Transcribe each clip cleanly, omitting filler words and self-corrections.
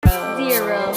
Zero.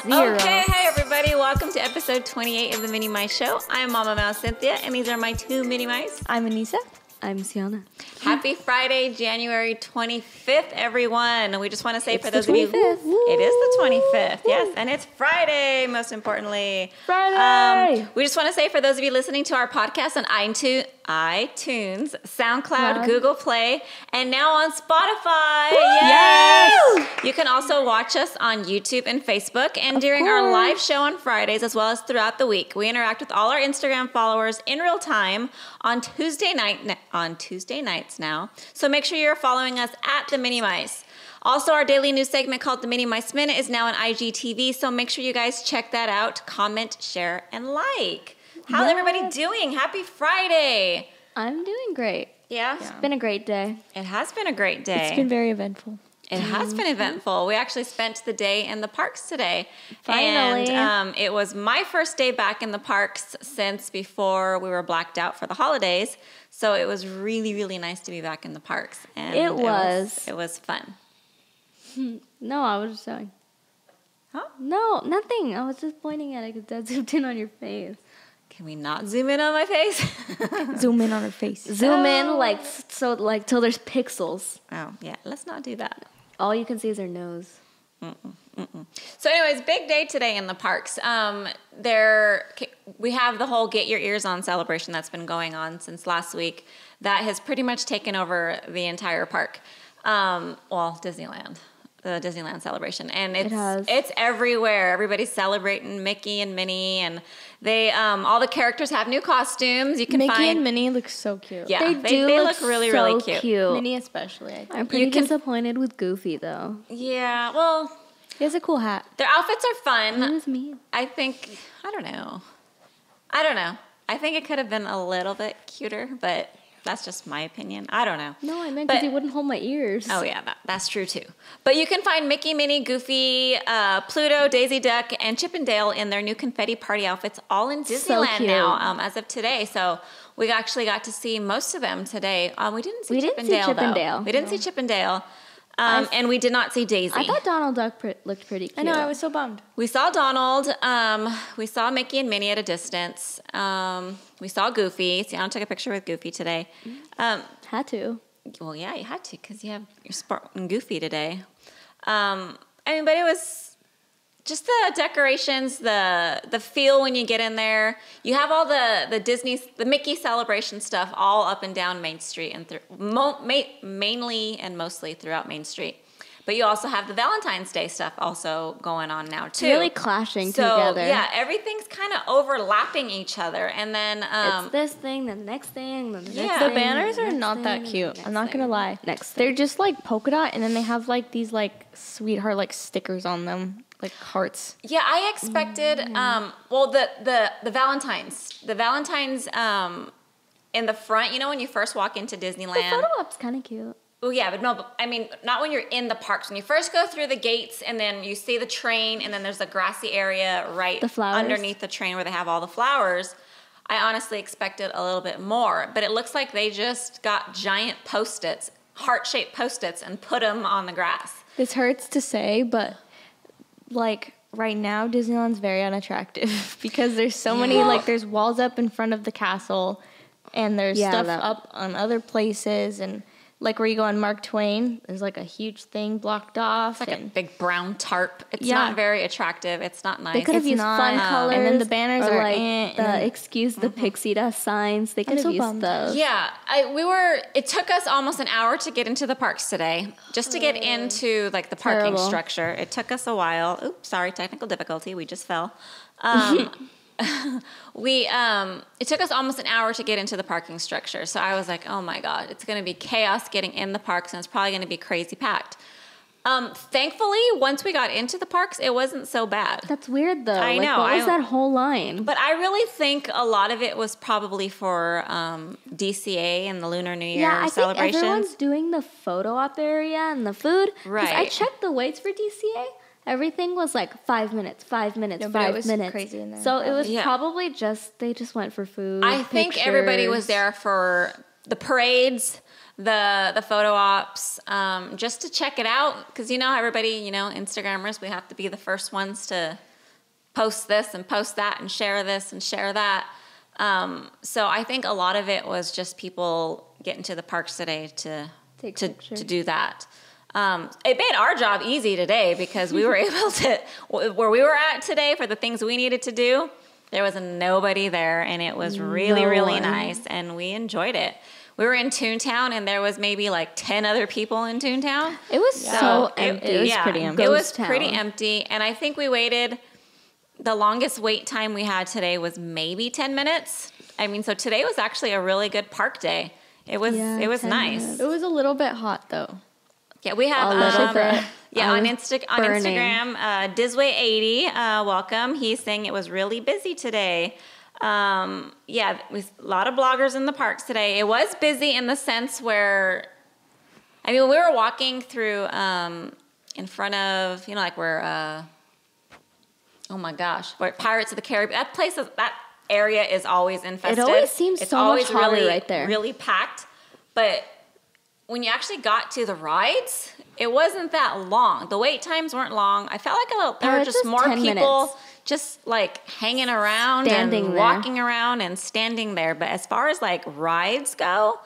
Okay, hey everybody, welcome to episode 28 of the Minnie Mice Show. I'm Mama Mouse Cynthia, and these are my two Minnie Mice. I'm Anyssa. I'm Cianna. Happy Friday, January 25th, everyone. We just want to say for those of you, 25th. it is the 25th, yes, and it's Friday, most importantly. Friday! We just want to say for those of you listening to our podcast on iTunes, SoundCloud, Google Play, and now on Spotify. Yes! You can also watch us on YouTube and Facebook, and during our live show on Fridays, as well as throughout the week, we interact with all our Instagram followers in real time on Tuesday nights now. So make sure you're following us at the Minnie Mice. Also, our daily news segment called the Minnie Mice Minute is now on IGTV, so make sure you guys check that out. Comment, share, and like. How's everybody doing? Happy Friday. I'm doing great. Yeah? It's been a great day. It has been a great day. It's been very eventful. It has been eventful. We actually spent the day in the parks today. Finally. And it was my first day back in the parks since before we were blacked out for the holidays. So it was really, really nice to be back in the parks. And It was fun. No, I was just saying. Huh? No, nothing. I was just pointing at it because that zoomed in on your face. Can we not zoom in on my face? Zoom in on her face. Zoom in till there's pixels. Oh, yeah. Let's not do that. All you can see is her nose. So anyways, big day today in the parks. We have the whole Get Your Ears On celebration that's been going on since last week. That has pretty much taken over the entire park. Disneyland. The Disneyland celebration. And it's everywhere. Everybody's celebrating Mickey and Minnie, and they all the characters have new costumes. You can Mickey and Minnie look so cute. Yeah, they look really, so really cute. Minnie especially, I think. I'm pretty disappointed with Goofy, though. Yeah, well, He has a cool hat. their outfits are fun. That was me. I think, I don't know. I think it could have been a little bit cuter, but that's just my opinion. I don't know. No, I meant because he wouldn't hold my ears. Oh, yeah, that's true, too. But you can find Mickey, Minnie, Goofy, Pluto, Daisy Duck, and Chip and Dale in their new confetti party outfits all in Disneyland now as of today. So we actually got to see most of them today. We didn't see Chip and Dale, though. We didn't see Chip and Dale. And we did not see Daisy. I thought Donald Duck looked pretty cute. I know, I was so bummed. We saw Donald. We saw Mickey and Minnie at a distance. We saw Goofy. Cianna took a picture with Goofy today. Had to. Well, yeah, you had to because you have your Spartan Goofy today. But it was just the decorations, the feel when you get in there. You have all the Mickey celebration stuff all up and down Main Street and mainly and mostly throughout Main Street. But you also have the Valentine's Day stuff also going on now too. Really clashing together. Yeah, everything's kind of overlapping each other, and then it's this thing, then the next thing, then the next thing. The banners are not that cute. I'm not gonna lie. They're just like polka dot, and then they have like these like sweetheart like stickers on them, like hearts. Yeah, I expected. The Valentines. The Valentines in the front. You know when you first walk into Disneyland. The photo op's kind of cute. Oh, yeah, but I mean, not when you're in the parks. When you first go through the gates and then you see the train and then there's a grassy area right underneath the train where they have all the flowers, I honestly expected a little bit more. But it looks like they just got giant Post-its, heart-shaped Post-its, and put them on the grass. This hurts to say, but like right now, Disneyland's very unattractive because there's so many, like there's walls up in front of the castle and there's stuff up on other places, and like where you go on Mark Twain, there's like a huge thing blocked off. It's like a big brown tarp. It's not very attractive. It's not nice. They could have used fun colors. And then the banners are like the excuse the pixie dust signs. They could have used those. Yeah, it took us almost an hour to get into the parks today, just to get into like the parking structure. It took us a while. Oops, sorry, technical difficulty. We just fell. It took us almost an hour to get into the parking structure. So I was like, oh my God, it's going to be chaos getting in the parks, and it's probably going to be crazy packed. Thankfully, once we got into the parks, it wasn't so bad. That's weird, though. I know. What was that whole line? But I really think a lot of it was probably for DCA and the Lunar Celebrations. Yeah, I think everyone's doing the photo op area and the food. Right. I checked the waits for DCA. Everything was like 5 minutes, 5 minutes, No, 5 it was minutes. crazy in there. So it was probably they just went for food. I think everybody was there for the parades, the photo ops, just to check it out. Because you know how everybody, you know, Instagrammers, we have to be the first ones to post this and post that and share this and share that. So I think a lot of it was just people getting to the parks today to do that. It made our job easy today because we were able to, where we were at today for the things we needed to do, there was nobody there, and it was really, really nice, and we enjoyed it. We were in Toontown, and there was maybe like 10 other people in Toontown. It was so empty. It was pretty empty. It was pretty empty, and I think we waited, the longest wait time we had today was maybe 10 minutes. I mean, so today was actually a really good park day. It was nice. Minutes. It was a little bit hot, though. Yeah, we have on Instagram, Disway80, welcome. He's saying it was really busy today. A lot of bloggers in the parks today. It was busy in the sense where, I mean, we were walking through in front of, you know, like where, oh my gosh, where Pirates of the Caribbean. That area is always infested. It always seems it's so always much hotter right there. Really packed, but when you actually got to the rides, it wasn't that long. The wait times weren't long. I felt like there were just more people just like hanging around and walking around and standing there. But as far as like rides go,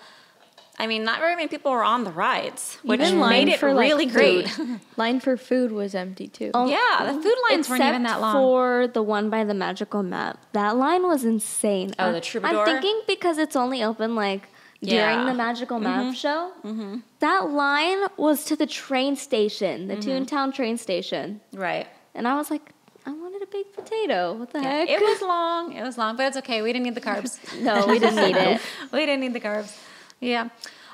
I mean, not very many people were on the rides, which made it really great. Line for food was empty too. Yeah, the food lines weren't even that long. For the one by the magical map, that line was insane. Oh, the Troubadour? I'm thinking because it's only open like during the magical map show. Mm-hmm. That line was to the train station, the Toontown train station. Right. And I was like, I wanted a baked potato. What the heck? It was long, but it's okay. We didn't need the carbs. No, we didn't need it. We didn't need the carbs. Yeah.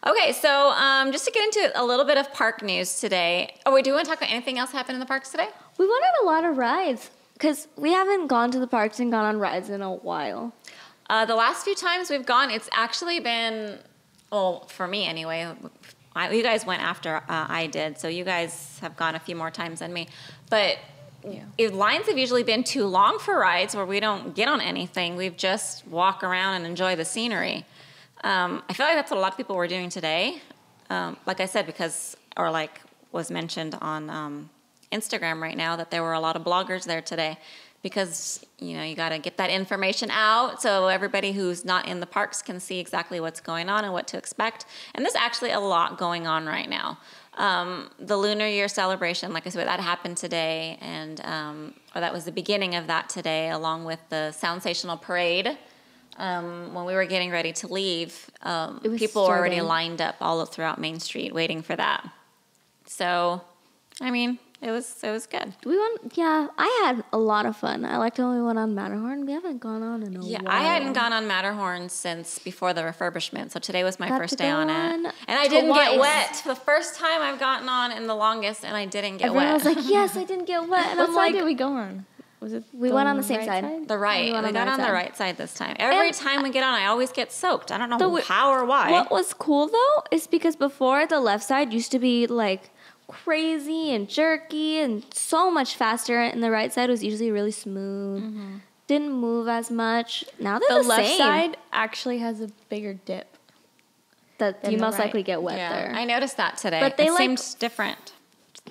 Okay, so just to get into a little bit of park news today. Oh, do you want to talk about anything else happened in the parks today? We went on a lot of rides because we haven't gone to the parks and gone on rides in a while. The last few times we've gone, it's actually been, well, for me anyway, you guys went after I did, so you guys have gone a few more times than me. But lines have usually been too long for rides where we don't get on anything. We've just walk around and enjoy the scenery. I feel like that's what a lot of people were doing today. Like I said, like was mentioned on Instagram right now, that there were a lot of bloggers there today because, you know, you got to get that information out so everybody who's not in the parks can see exactly what's going on and what to expect. And there's actually a lot going on right now. The Lunar Year Celebration, like I said, that happened today, and or that was the beginning of that today, along with the Soundsational parade. When we were getting ready to leave, people were already lined up all throughout Main Street waiting for that. So, I mean, it was good. I had a lot of fun. I liked when we went on Matterhorn. We haven't gone on in a while. Yeah, I hadn't gone on Matterhorn since before the refurbishment, so today was my first day on it. And I didn't get wet. For the first time I've gotten on in the longest, and I didn't get wet. I was like, yes, I didn't get wet. And what side did we go on? We went on the same side. The right. We got on the right side this time. Every time we get on, I always get soaked. I don't know how or why. What was cool, though, is because before the left side used to be, like, crazy and jerky and so much faster, and the right side was usually really smooth. Mm-hmm. Didn't move as much. Now they're the same. left side actually has a bigger dip. That you most likely get wet there. I noticed that today. But it seems different.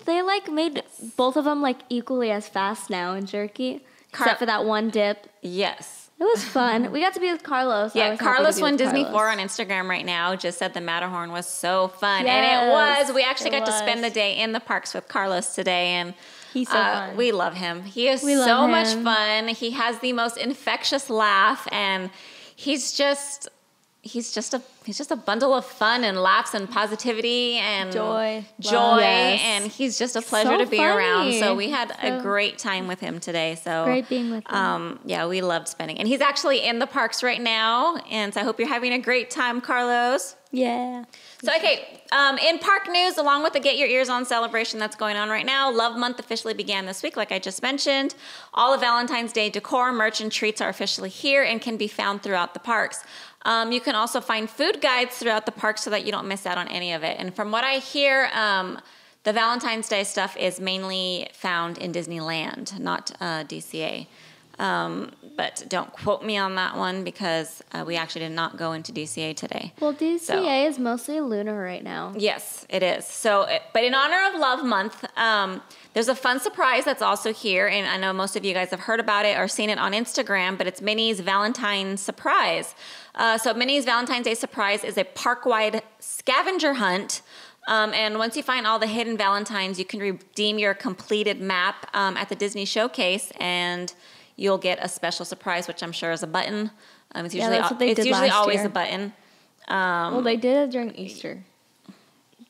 They made both of them equally as fast now and jerky, except for that one dip. Yes. It was fun. We got to be with Carlos. Yeah, Carlos won Disney 4 on Instagram right now. Just said the Matterhorn was so fun. Yes, and it was. We actually got to spend the day in the parks with Carlos today. And he's so fun. We love him. He is so much fun. He has the most infectious laugh. And he's just a bundle of fun and laughs and positivity and joy. Yes. And he's just a pleasure to be around. So we had a great time with him today. So great being with him. We loved spending. And he's actually in the parks right now. And so I hope you're having a great time, Carlos. Yeah. So, okay, in park news, along with the Get Your Ears On celebration that's going on right now, Love Month officially began this week, like I just mentioned. All of Valentine's Day decor, merch, and treats are officially here and can be found throughout the parks. You can also find food guides throughout the park so that you don't miss out on any of it. And from what I hear, the Valentine's Day stuff is mainly found in Disneyland, not DCA. But don't quote me on that one because we actually did not go into DCA today. Well, DCA is mostly lunar right now. Yes, it is. So, but in honor of Love Month, there's a fun surprise that's also here, and I know most of you guys have heard about it or seen it on Instagram, but it's Minnie's Valentine surprise. So Minnie's Valentine's Day surprise is a Park Wide Scavenger Hunt. And once you find all the hidden Valentines, you can redeem your completed map at the Disney Showcase, and you'll get a special surprise, which I'm sure is a button. It's usually, always a button. Well, they did it during Easter.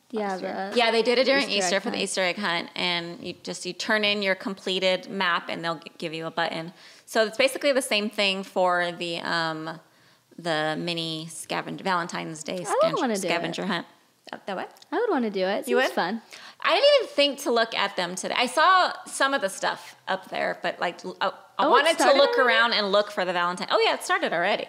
Yeah, they did it during Easter for the Easter egg hunt, and you turn in your completed map, and they'll give you a button. So it's basically the same thing for the mini Valentine's Day scavenger hunt. That what? I would want to do it. You would? Fun. I didn't even think to look at them today. I saw some of the stuff up there, but like I wanted to look around and look for the Valentine. Oh yeah, it started already.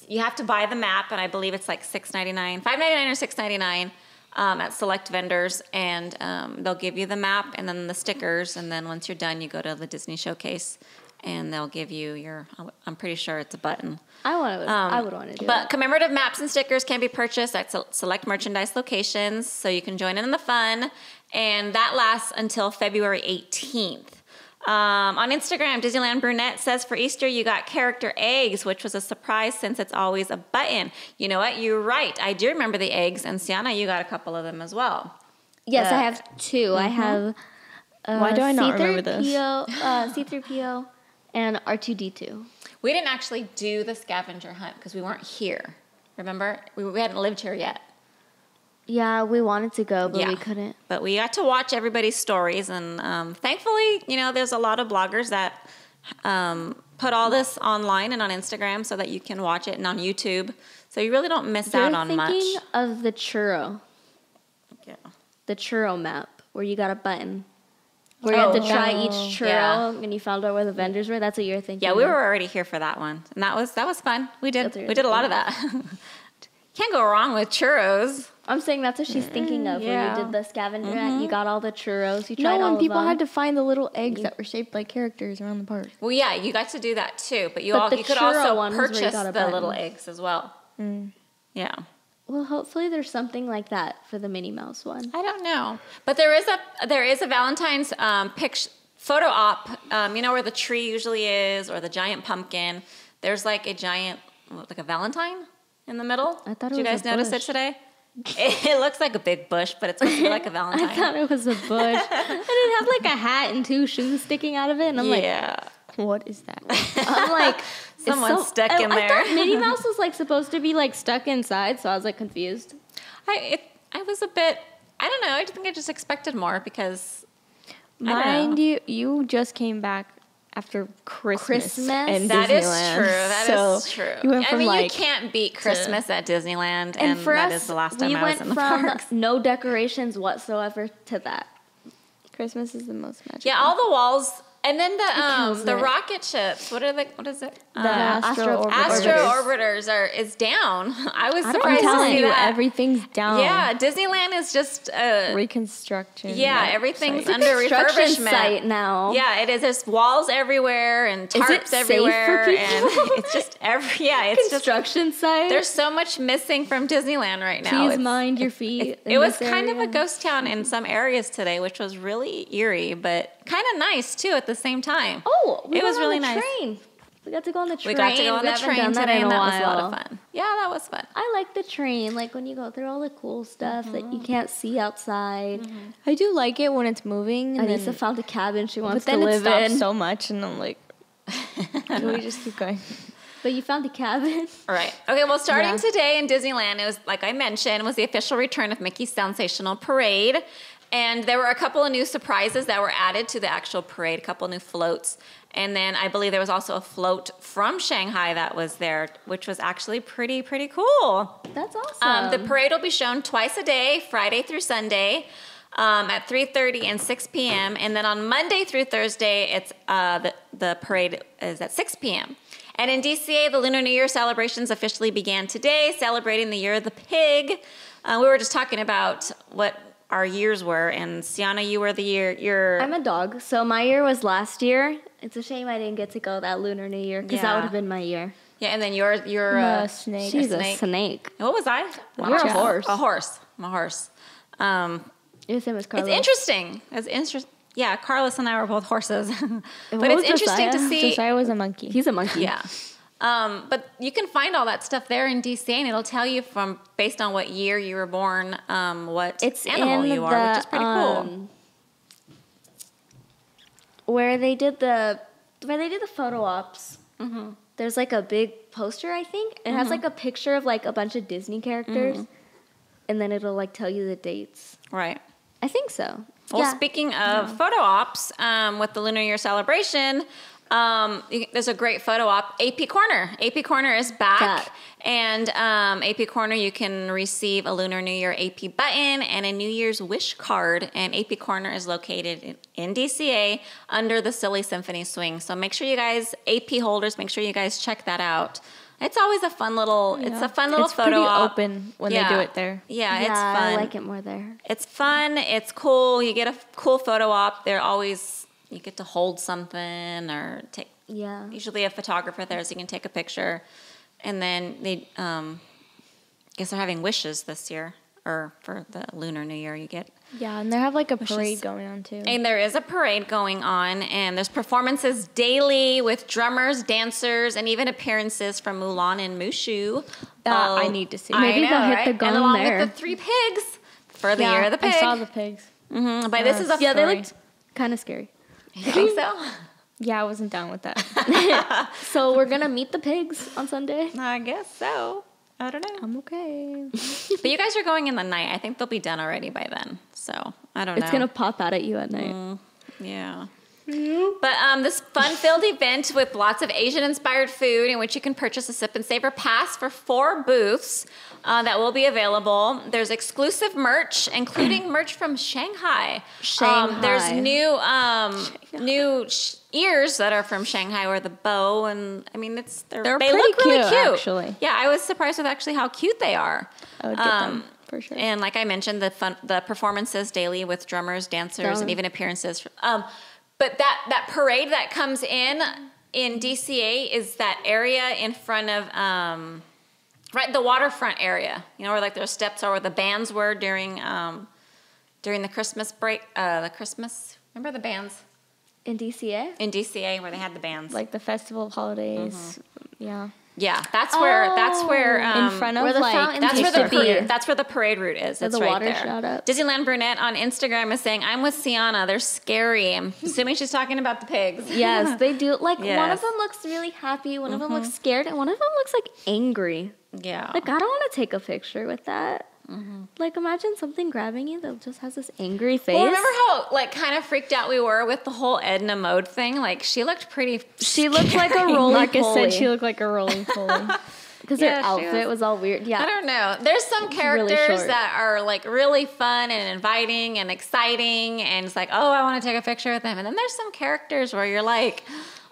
You have to buy the map, and I believe it's like $6.99, $5.99 or $6.99 at select vendors, and they'll give you the map and then the stickers, and then once you're done, you go to the Disney Showcase, and they'll give you I'm pretty sure it's a button. I would want to do it. But commemorative maps and stickers can be purchased at select merchandise locations, so you can join in the fun, and that lasts until February 18th. On Instagram, Disneyland Brunette says for Easter you got character eggs, which was a surprise since it's always a button. You know what? You're right. I do remember the eggs, and Cianna, you got a couple of them as well. Yes, I have two. Mm-hmm. I have why do I not remember this? C-3PO and R2-D2. We didn't actually do the scavenger hunt because we weren't here. Remember? We hadn't lived here yet. Yeah, we wanted to go, but we couldn't. But we got to watch everybody's stories, and thankfully, there's a lot of bloggers that put all this online and on Instagram so that you can watch it, and on YouTube, so you really don't miss out on much. You're thinking of the churro. Yeah. The churro map, where you got a button. Where you had to try each churro, and you found out where the vendors were. That's what you're thinking. Yeah, we were already here for that one, and that was fun. We did a lot of that. Can't go wrong with churros. I'm saying that's what she's thinking of. When you did the scavenger hunt, you got all the churros. You tried all of them. When people had to find the little eggs that were shaped like characters around the park. Well, yeah, you got to do that too, but you could also purchase the little eggs as well. Mm. Yeah. Well, hopefully there's something like that for the Minnie Mouse one. I don't know, but there is a Valentine's photo op. Where the tree usually is, or the giant pumpkin. There's like a giant, like a Valentine in the middle. I thought it was a bush. Did you guys notice it today? It looks like a big bush, but it's supposed to be like a Valentine. I thought it was a bush, and it had like a hat and two shoes sticking out of it, and I'm like, what is that? I'm like, someone's stuck in there. I thought Minnie Mouse was like supposed to be like stuck inside, so I was like confused. I was a bit, I don't know. I think I just expected more because, mind you just came back after Christmas and that Disneyland. Is true. You can't beat Christmas at Disneyland, and for that is the last time I was in the parks. We went from no decorations whatsoever to that. Christmas is the most magical. Yeah, all the walls. And then the rocket ships. What is it? The Astro Orbiters is down. I was surprised to see that. Everything's down. Yeah, Disneyland is just reconstruction. Yeah, everything's under refurbishment site now. Yeah, it is. There's walls everywhere and tarps everywhere, safe for and it's just it's construction site. There's so much missing from Disneyland right now. Please mind your feet. It was kind of a ghost town in some areas today, which was really eerie, but kind of nice too at the same time. Oh, it was really nice. Train. We got to go on the train. We got to go on the train today, and that was a lot of fun. Yeah, that was fun. I like the train, like when you go through all the cool stuff that you can't see outside. Mm-hmm. I do like it when it's moving. And Anyssa found a cabin she wants to live in. But then it stops so much, and I'm like, can we just keep going? But you found a cabin. All right. Okay, well, starting today in Disneyland, it was, like I mentioned, was the official return of Mickey's Soundsational Parade. And there were a couple of new surprises that were added to the actual parade, a couple of new floats. And then I believe there was also a float from Shanghai that was there, which was actually pretty cool. That's awesome. The parade will be shown twice a day, Friday through Sunday, at 3:30 and 6 p.m. And then on Monday through Thursday, it's the parade is at 6 p.m. And in DCA, the Lunar New Year Celebrations officially began today, celebrating the Year of the Pig. We were just talking about what our years were, and Cianna, you were the year. I'm a dog, so my year was last year, It's a shame I didn't get to go that Lunar New Year because that would have been my year. Yeah, and then you're a snake. She's a snake. And what was I? You're a horse. A horse. I'm a horse. Your same as Carlos. It's interesting. Yeah, Carlos and I were both horses. But it's interesting to see. Josiah was a monkey. He's a monkey. Yeah. But you can find all that stuff there in DCA, and it'll tell you based on what year you were born, what animal you are, which is pretty cool. Where they did the photo ops. Mm-hmm. There's like a big poster, I think. It has like a picture of like a bunch of Disney characters, and then it'll like tell you the dates. Right. I think so. Well, speaking of photo ops, with the Lunar Year celebration, there's a great photo op. AP Corner. AP Corner is back. And AP Corner, you can receive a Lunar New Year AP button and a New Year's wish card. And AP Corner is located in DCA under the Silly Symphony Swing. So make sure you guys, AP holders, make sure you guys check that out. It's always a fun little, it's a fun little photo op. It's pretty open when they do it there. Yeah, it's fun. I like it more there. It's fun. It's cool. You get a cool photo op. They're always, you get to hold something or take, usually a photographer there so you can take a picture. And then they, guess they're having wishes this year, or for the Lunar New Year you get. Yeah, and they have like a parade going on too. And there is a parade going on, and there's performances daily with drummers, dancers, and even appearances from Mulan and Mushu. I need to see. Maybe they'll hit the gong and along there. with the 3 pigs for the Year of the Pig. I saw the pigs. Mm-hmm. But this is a they looked kind of scary. You think so? Yeah, I wasn't down with that. So we're gonna meet the pigs on Sunday. I guess so. I don't know. I'm okay. But you guys are going in the night. I think they'll be done already by then. So I don't know. It's gonna pop out at you at night. Yeah. But this fun-filled event with lots of Asian-inspired food in which you can purchase a Sip and Savor pass for 4 booths that will be available. There's exclusive merch, including merch from Shanghai. There's new ears that are from Shanghai, or the bow, and I mean they look really cute. Actually. Yeah, I was surprised with actually how cute they are. I would get them for sure. And like I mentioned, the performances daily with drummers, dancers, and even appearances. But that parade that comes in DCA is that area in front of the waterfront area. You know, where like their steps are, where the bands were during the Christmas break. Remember the bands In DCA? in DCA where they had the bands. Like the Festival of Holidays. Yeah. Yeah, that's where in front of where the like fountain that's where used to be. that's where the parade route is. It's the right water there. shot up. Disneyland Brunette on Instagram is saying, "I'm with Cianna. They're scary." I'm assuming she's talking about the pigs. Yes, they do. Like one Yes. of them looks really happy, one of them looks scared, and one of them looks like angry. Yeah. Like I don't want to take a picture with that. Like imagine something grabbing you that just has this angry face. Well, remember how like kind of freaked out we were with the whole Edna Mode thing? Like she looked pretty. She looked like a roly Marcus poly. said she looked like a rolling pulley. Because Yeah, her she outfit was all weird. Yeah. I don't know. There's some really characters short. that are like really fun and inviting and exciting, and it's like, oh, I want to take a picture with them. And then there's some characters where you're like,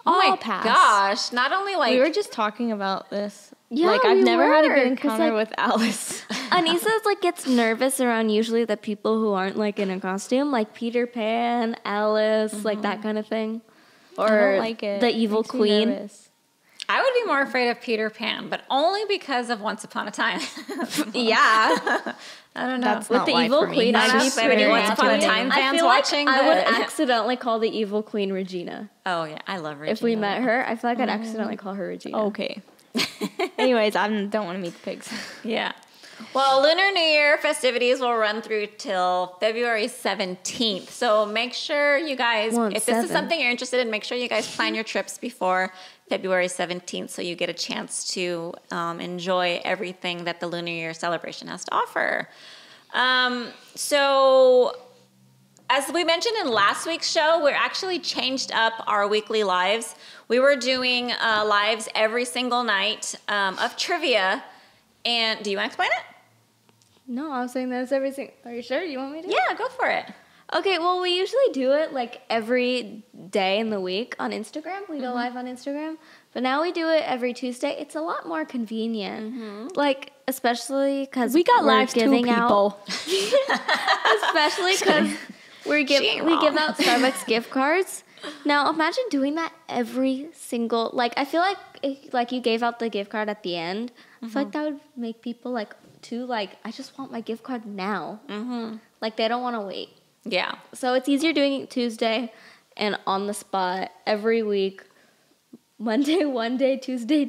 oh I'll my pass. gosh, not only like We were just talking about this. Yeah, like I've we never had a were, good 'cause, encounter like- with Alice. Anyssa like gets nervous around usually the people who aren't like in a costume, like Peter Pan, Alice, like that kind of thing. Or I don't like it. the evil Makes me queen. nervous. I would be more afraid of Peter Pan, but only because of Once Upon a Time. Yeah. I don't know. That's With not the life evil for me. queen, Not I'd be us, but any Once Upon a pretty Time I fans feel watching. like I would but- accidentally call the evil queen Regina. Oh yeah, I love Regina. If we met her, I feel like I'd accidentally call her Regina. Okay. Anyways, I don't want to meet the pigs. Yeah. Well, Lunar New Year festivities will run through till February 17th. So make sure you guys, if this is something you're interested in, make sure you guys plan your trips before February 17th so you get a chance to enjoy everything that the Lunar Year celebration has to offer. So as we mentioned in last week's show, we're actually changed up our weekly lives. We were doing lives every single night of trivia. And do you want to explain it? No, I was saying that's everything. Are you sure? You want me to? Yeah, go for it. Okay, well, we usually do it like every day in the week on Instagram. We go live on Instagram. But now we do it every Tuesday. It's a lot more convenient. Like, especially because We got lives too, giving people. especially because we give out Starbucks gift cards. Now imagine doing that every single, like, I feel like if, like, you gave out the gift card at the end. I feel like that would make people like I just want my gift card now. Like they don't want to wait. Yeah. So it's easier doing it Tuesday and on the spot every week. Monday, one day, Tuesday,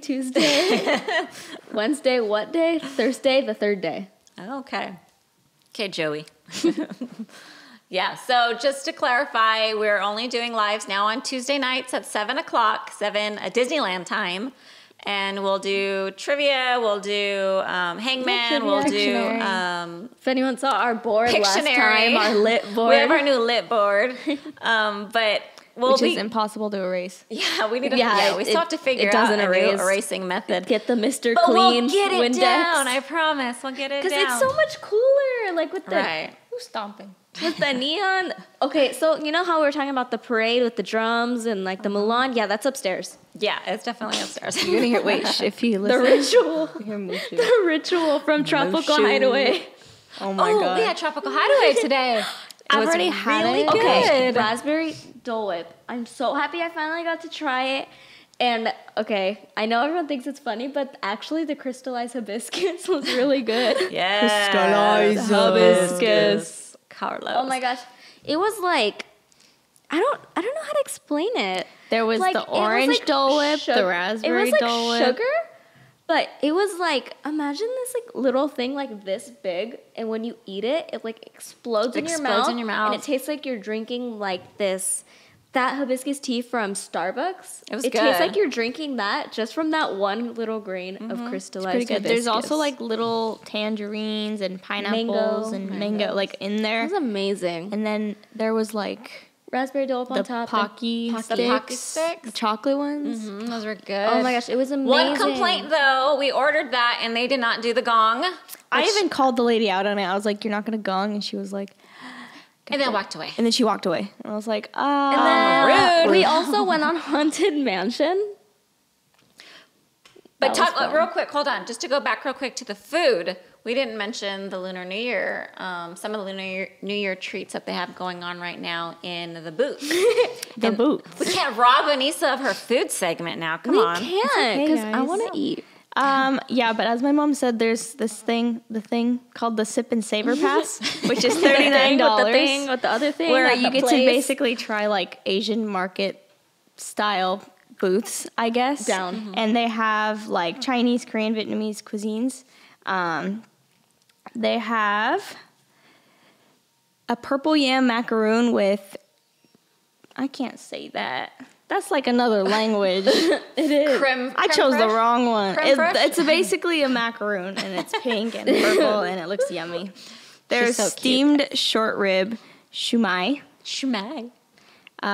Wednesday, what day? Thursday, the third day. Okay, Joey. Yeah, so just to clarify, we're only doing lives now on Tuesday nights at 7 o'clock, Disneyland time. And we'll do trivia, we'll do hangman, we'll do... if anyone saw our board last Pictionary. time, our lit board. We have our new lit board. But which is impossible to erase. Yeah, we need to. Yeah, we still have to figure out a new erasing method. Get the Mr. But Clean we'll get it Windex. down. I promise, we'll get it down. Because it's so much cooler, like with the Who's stomping? with the neon. Okay, so you know how we were talking about the parade with the drums and like the Mulan? Yeah, that's upstairs. Yeah, it's definitely upstairs. You're gonna hear. Wait, if you listen, The ritual from Tropical Hideaway. Oh my god. Oh, we had Tropical Hideaway today. I've already had it. Okay, raspberry Dole Whip. I'm so happy I finally got to try it. And okay, I know everyone thinks it's funny, but actually the crystallized hibiscus was really good. Yeah, Crystallized hibiscus. Carlos. Oh my gosh, it was like I don't know how to explain it. There was like, the orange Dole Whip, the raspberry Dole Whip. Sugar, but it was like imagine this like little thing like this big, and when you eat it, it like explodes in your mouth, and it tastes like you're drinking like that hibiscus tea from Starbucks. It was good. Tastes like you're drinking that just from that one little grain of crystallized hibiscus. There's also like little tangerines and pineapples and mango like in there. It was amazing. And then there was like raspberry Dole Whip on top. The Pocky sticks. The chocolate ones. Those were good. Oh my gosh, it was amazing. One complaint though, we ordered that and they did not do the gong. I even called the lady out on it. I was like, "You're not gonna gong," and she was like. And then walked away. And then she walked away. And I was like, and then rude. We also went on Haunted Mansion. But talk real quick, hold on. Just to go back real quick to the food, we didn't mention the Lunar New Year, some of the Lunar New Year treats that they have going on right now in the booth. The booth. We can't rob Anyssa of her food segment now. Come on. We can't, because I want to eat. Yeah, but as my mom said, there's the thing called the Sip and Savor Pass, which is $39. With the other thing, where you get to basically try like Asian market style booths, I guess. And they have like Chinese, Korean, Vietnamese cuisines. They have a purple yam macaroon with, I can't say that. That's like another language. It is. I chose the wrong one. It's basically a macaroon, and it's pink and purple, and it looks yummy. There's steamed short rib shumai,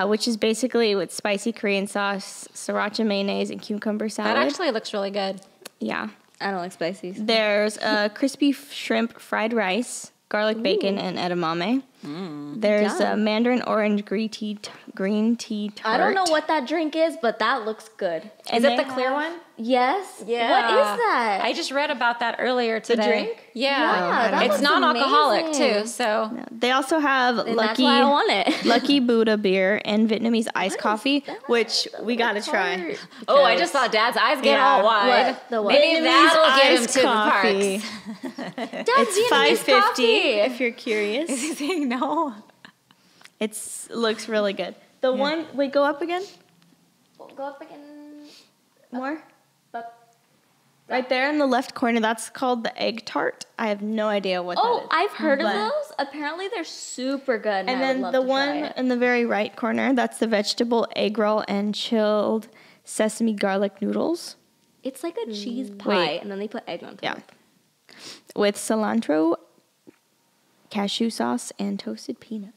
which is basically with spicy Korean sauce, sriracha mayonnaise, and cucumber salad. That actually looks really good. Yeah. I don't like spicy. There's crispy shrimp fried rice, garlic bacon, and edamame. There's a mandarin orange green tea tart. I don't know what that drink is, but that looks good. Is it the clear one? Yes. Yeah. What is that? I just read about that earlier today. The drink? Yeah. that It's looks non-alcoholic amazing. too, so. No. They also have That's why I want it. Lucky Buddha beer and Vietnamese iced coffee, which we gotta try. Oh, I just saw Dad's eyes get all wide. What? Maybe that'll get him iced to coffee. the parks. It's $5.50 if you're curious. Is he saying no? It looks really good. The one, wait, go up again. Go up again. More. Up. Right there in the left corner, that's called the egg tart. I have no idea what that is. Oh, I've heard of those. Apparently, they're super good. And then the one in the very right corner, that's the vegetable egg roll and chilled sesame garlic noodles. It's like a cheese pie, and then they put egg on top. Yeah. With cilantro, cashew sauce, and toasted peanuts.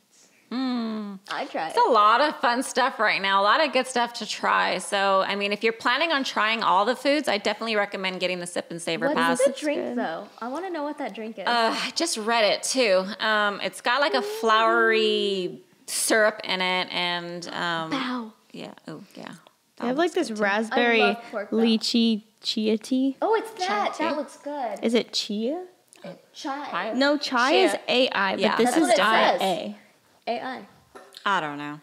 I tried. It's a lot of fun stuff right now. A lot of good stuff to try. So, I mean, if you're planning on trying all the foods, I definitely recommend getting the Sip and Savor Pass. What is the drink, though? I want to know what that drink is. I just read it, too. It's got like a flowery syrup in it. And, Wow. Yeah. Oh, yeah. They have like this raspberry lychee chia tea. Oh, it's that. That looks good. Is it chia? Chai. No, chai is AI, but this that's is what it says. IA. AI. I don't know.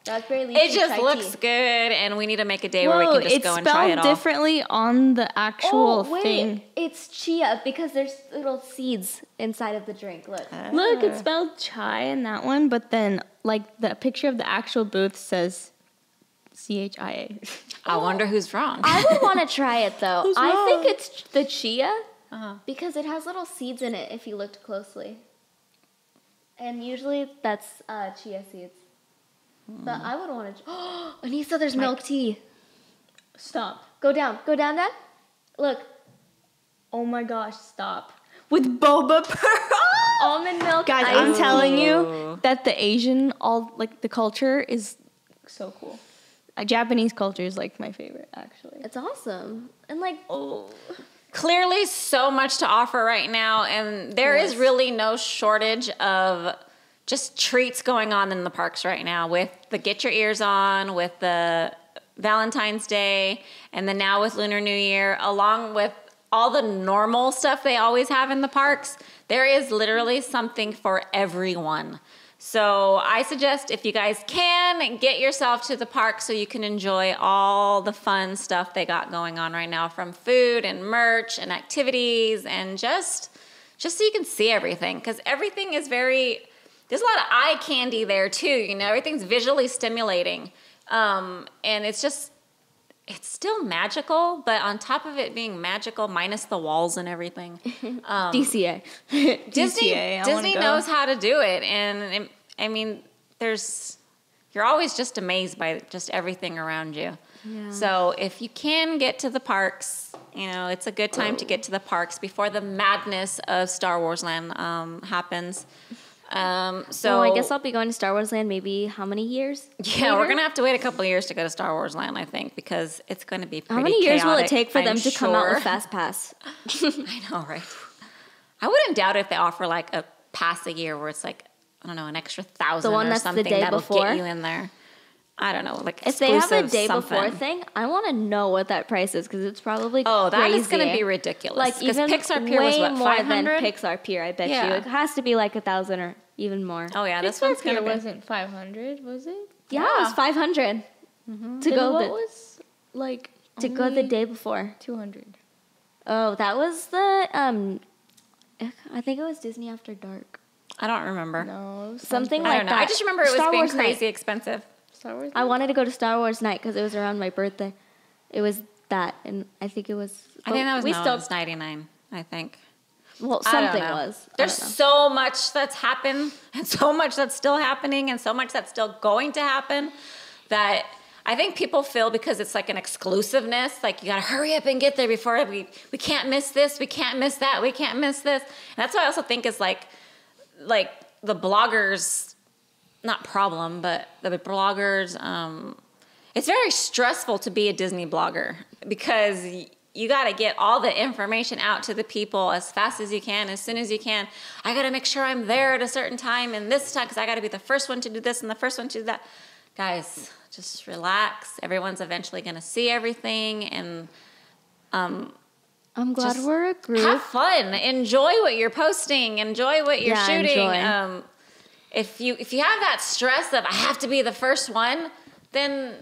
Raspberry lychee. It just chai looks tea. good, and we need to make a day where we can just go and try it all. It's spelled differently on the actual thing. It's chia because there's little seeds inside of the drink. Look. Look, it's spelled chai in that one, but then like the picture of the actual booth says CHIA. I wonder who's wrong. I would want to try it though. Who's I wrong? think it's the chia because it has little seeds in it if you looked closely. And usually that's chia seeds. But I would want to. Oh, Anyssa, there's milk tea. Stop. Go down, Dad. Look, Oh my gosh, stop. With boba pearl. almond milk. Guys, ice I'm tea. telling you that the Asian, the culture is so cool. Japanese culture is like my favorite, actually. It's awesome. And like, Clearly so much to offer right now, and there is really no shortage of just treats going on in the parks right now with the Get Your Ears On, with the Valentine's Day, and then now with Lunar New Year, along with all the normal stuff they always have in the parks. There is literally something for everyone. So I suggest if you guys can, get yourself to the park so you can enjoy all the fun stuff they got going on right now, from food and merch and activities, and just so you can see everything, because everything is there's a lot of eye candy there too, everything's visually stimulating. And it's still magical, but on top of it being magical, minus the walls and everything. DCA. Disney knows how to do it. And I mean, you're always just amazed by just everything around you. Yeah. So if you can get to the parks, it's a good time to get to the parks before the madness of Star Wars Land happens. So I guess I'll be going to Star Wars Land maybe how many years? Yeah, we're going to have to wait a couple of years to go to Star Wars Land, I think, because it's going to be pretty How many years will it chaotic, take for them to come out with Fast Pass? I know, right? I wouldn't doubt if they offer like a pass a year where it's like, I don't know, an extra 1,000 or something that'll get you in there. I don't know, like if they have a day something. before thing, I want to know what that price is because it's probably that is going to be ridiculous. Like even Pixar Pier was what, more 500? than Pixar Pier. I bet you it has to be like 1,000 or even more. Oh yeah, this Pixar one's Pier going to be. wasn't 500, was it? Yeah, it was 500 to go. What was like to go the day before? 200. Oh, that was the I think it was Disney After Dark. I don't remember. No, Something I like don't know. that. I just remember it was Star being Wars crazy night. expensive. Star Wars. I wanted to go to Star Wars night because it was around my birthday. It was that, and I think it was. I think that was, it was 99, I think. Well, I don't something know. was. There's so much that's happened, and so much that's still happening, and so much that's still going to happen, that I think people feel because it's like an exclusiveness, like you gotta hurry up and get there before we can't miss this, we can't miss that, we can't miss this. And that's what I also think is like the bloggers, not problem, but the bloggers, it's very stressful to be a Disney blogger because you got to get all the information out to the people as fast as you can, as soon as you can. I got to make sure I'm there at a certain time and this time because I got to be the first one to do this and the first one to do that. Guys, just relax. Everyone's eventually going to see everything, and I'm glad we're a group. have fun. Enjoy what you're posting. Enjoy what you're shooting. Enjoy. If you have that stress of I have to be the first one, then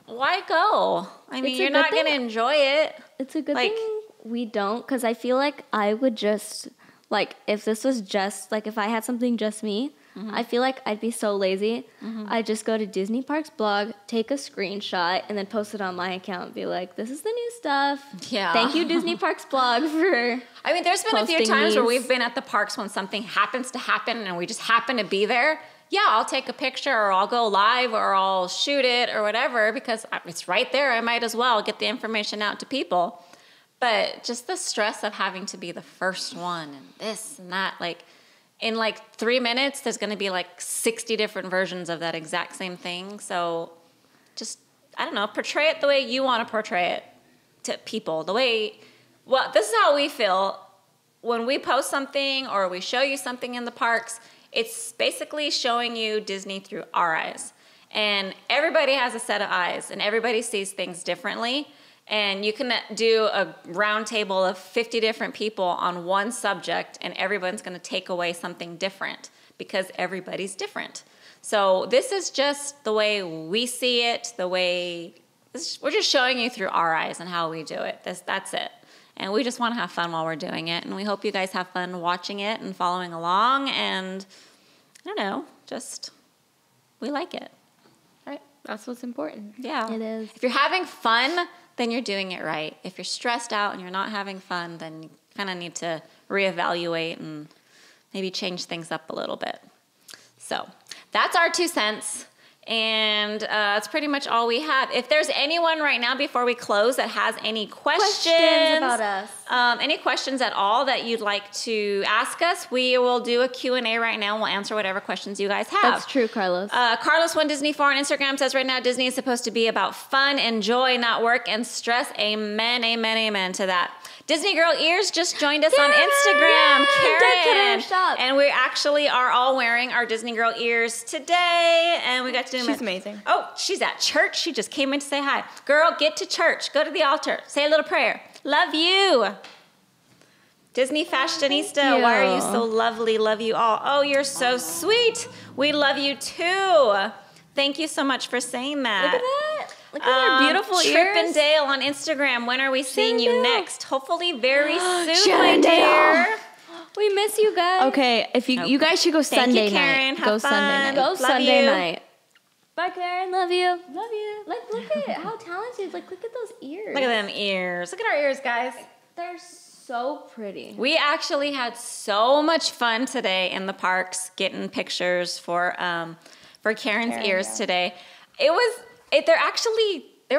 why go? I mean, you're not going to enjoy it. It's a good thing we don't, because I feel like I would just, like, if this was just, like, if I had something just me, I feel like I'd be so lazy. I'd just go to Disney Parks blog, take a screenshot, and then post it on my account and be like, this is the new stuff. Yeah. Thank you, Disney Parks blog, for I mean, there's been a few posting times where these. we've been at the parks when something happens to happen and we just happen to be there. Yeah, I'll take a picture or I'll go live or I'll shoot it or whatever because it's right there. I might as well get the information out to people. But just the stress of having to be the first one and this and that, like in like 3 minutes, there's going to be like 60 different versions of that exact same thing. So just, I don't know, portray it the way you want to portray it to people. Well, this is how we feel. When we post something or we show you something in the parks, it's basically showing you Disney through our eyes. And everybody has a set of eyes, and everybody sees things differently. And you can do a round table of 50 different people on one subject, and everyone's going to take away something different because everybody's different. So this is just the way we see it, we're just showing you through our eyes and how we do it. That's it. And we just want to have fun while we're doing it. And we hope you guys have fun watching it and following along. And I don't know, just we like it. Right? That's what's important. Yeah. It is. If you're having fun, then you're doing it right. If you're stressed out and you're not having fun, then you kind of need to reevaluate and maybe change things up a little bit. So that's our 2 cents. And that's pretty much all we have. If there's anyone right now before we close that has any questions about us, any questions at all that you'd like to ask us, we will do a Q&A right now. And we'll answer whatever questions you guys have. That's true, Carlos. Carlos1Disney4 on Instagram says right now Disney is supposed to be about fun and joy, not work and stress. Amen, amen, amen to that. Disney Girl Ears just joined us on Instagram, Karen. And we actually are all wearing our Disney Girl Ears today. And we got to do She's amazing. Oh, she's at church. She just came in to say hi. Girl, get to church. Go to the altar. Say a little prayer. Love you. Disney Fashionista, why are you so lovely? Love you all. Oh, you're so sweet. We love you too. Thank you so much for saying that. Look at that. Look at our beautiful ears. Trip and Dale on Instagram. When are we seeing you next? Hopefully very soon, my dear. We miss you guys. Okay, if you guys should go Sunday night. Go Sunday night. Go Sunday night. Bye, Karen. Love you. Love you. Like, look at how talented. Like, look at those ears. Look at them ears. Look at our ears, guys. They're so pretty. We actually had so much fun today in the parks getting pictures for Karen's ears today. They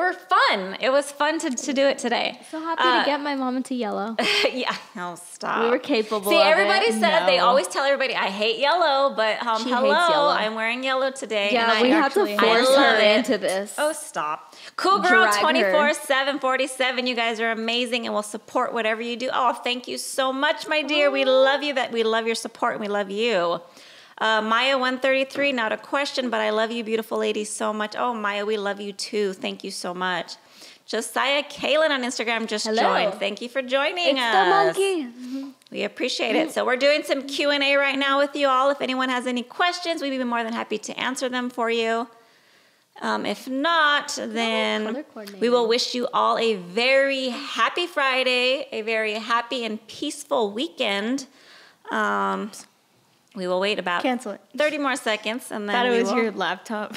were fun. It was fun to do it today. So happy to get my mom into yellow. Yeah. Oh, stop. We were capable See, of everybody it. says, they always tell everybody, I hate yellow, but She hello, hates yellow. I'm wearing yellow today. Yeah, and we have to force her into this. Oh, stop. Cool Girl Drag her. 24/747. You guys are amazing and we'll support whatever you do. Oh, thank you so much, my dear. We love you. We love your support and we love you. Maya 133, not a question, but I love you, beautiful ladies, so much. Oh, Maya, we love you too. Thank you so much. Josiah Kaylin on Instagram just joined. Thank you for joining us. It's the monkey. We appreciate it. So we're doing some Q&A right now with you all. If anyone has any questions, we'd be more than happy to answer them for you. If not, then we will wish you all a very happy Friday, a very happy and peaceful weekend. We will wait about 30 more seconds, and then thought it was your laptop.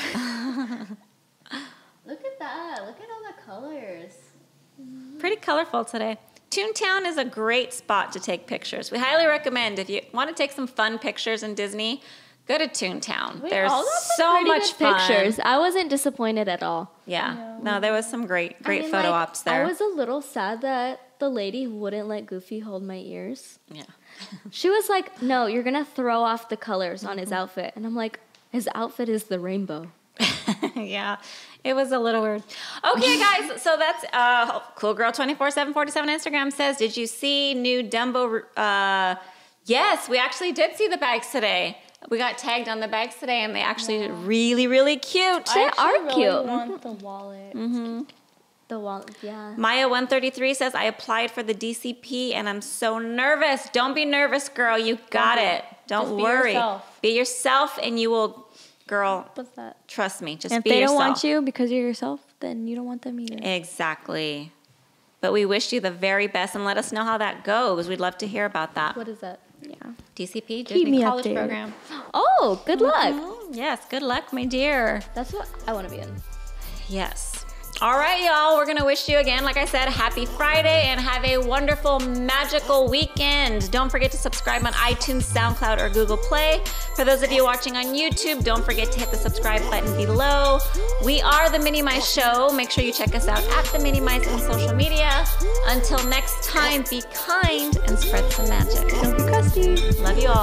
Look at that. Look at all the colors. Pretty colorful today. Toontown is a great spot to take pictures. We highly recommend if you want to take some fun pictures in Disney, go to Toontown. There's so much fun. Pictures. I wasn't disappointed at all. Yeah. No, there was some great photo ops there. I was a little sad that the lady wouldn't let Goofy hold my ears. Yeah. She was like, no, you're going to throw off the colors on his outfit. And I'm like, his outfit is the rainbow. Yeah, it was a little weird. Okay, guys, so that's Cool Girl 24/747 Instagram says, did you see new Dumbo? Yes, we actually did see the bags today. We got tagged on the bags today, and they actually really, really cute. They are cute. I want the wallet. Mm-hmm. The wallet, yeah. Maya 133 says, I applied for the DCP, and I'm so nervous. Don't be nervous, girl. You got it. Don't worry. Be yourself, and you will... Girl, what's that? Trust me, just and be yourself. If they don't want you because you're yourself, then you don't want them either. Exactly. But we wish you the very best, and let us know how that goes. We'd love to hear about that. What is that? Yeah. DCP, Disney College updated. Program. Oh, good luck. Yes, good luck, my dear. That's what I want to be in. Yes. All right, y'all. We're going to wish you again, like I said, happy Friday and have a wonderful, magical weekend. Don't forget to subscribe on iTunes, SoundCloud, or Google Play. For those of you watching on YouTube, don't forget to hit the subscribe button below. We are The Minnie Mice Show. Make sure you check us out at The Minnie Mice on social media. Until next time, be kind and spread some magic. Don't be crusty. Love you all.